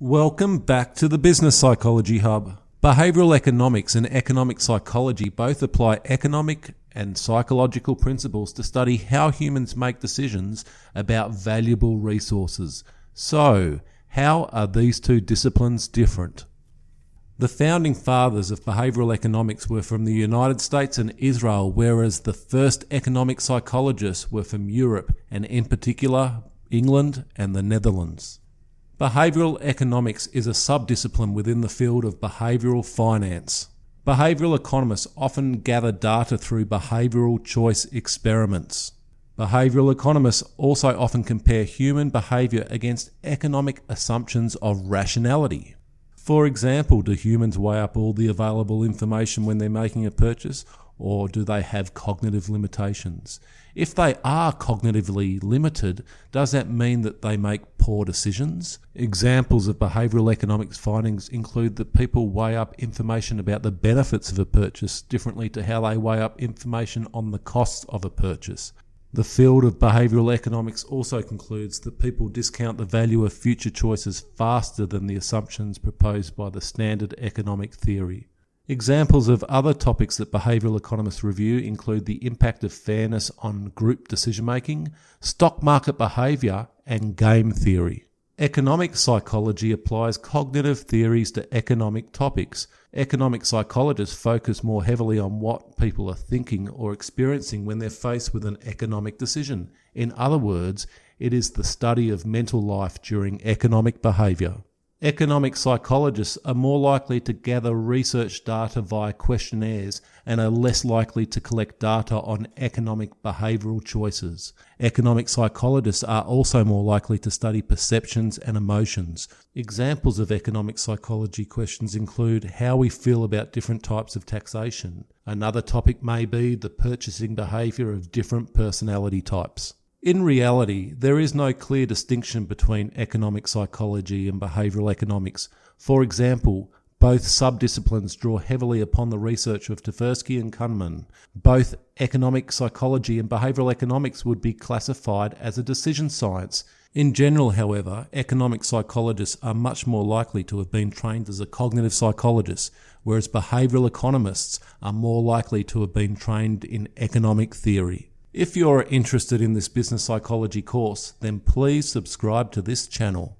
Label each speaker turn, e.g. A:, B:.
A: Welcome back to the Business Psychology Hub. Behavioural economics and economic psychology both apply economic and psychological principles to study how humans make decisions about valuable resources. So, how are these two disciplines different? The founding fathers of behavioural economics were from the United States and Israel, whereas the first economic psychologists were from Europe, and in particular, England and the Netherlands. Behavioural economics is a subdiscipline within the field of behavioural finance. Behavioural economists often gather data through behavioural choice experiments. Behavioural economists also often compare human behaviour against economic assumptions of rationality. For example, do humans weigh up all the available information when they're making a purchase, or do they have cognitive limitations? If they are cognitively limited, does that mean that they make poor decisions? Examples of behavioural economics findings include that people weigh up information about the benefits of a purchase differently to how they weigh up information on the costs of a purchase. The field of behavioural economics also concludes that people discount the value of future choices faster than the assumptions proposed by the standard economic theory. Examples of other topics that behavioural economists review include the impact of fairness on group decision-making, stock market behaviour, and game theory. Economic psychology applies cognitive theories to economic topics. Economic psychologists focus more heavily on what people are thinking or experiencing when they're faced with an economic decision. In other words, it is the study of mental life during economic behaviour. Economic psychologists are more likely to gather research data via questionnaires and are less likely to collect data on economic behavioural choices. Economic psychologists are also more likely to study perceptions and emotions. Examples of economic psychology questions include how we feel about different types of taxation. Another topic may be the purchasing behaviour of different personality types. In reality, there is no clear distinction between economic psychology and behavioural economics. For example, both subdisciplines draw heavily upon the research of Tversky and Kahneman. Both economic psychology and behavioural economics would be classified as a decision science. In general, however, economic psychologists are much more likely to have been trained as a cognitive psychologist, whereas behavioural economists are more likely to have been trained in economic theory. If you're interested in this business psychology course, then please subscribe to this channel.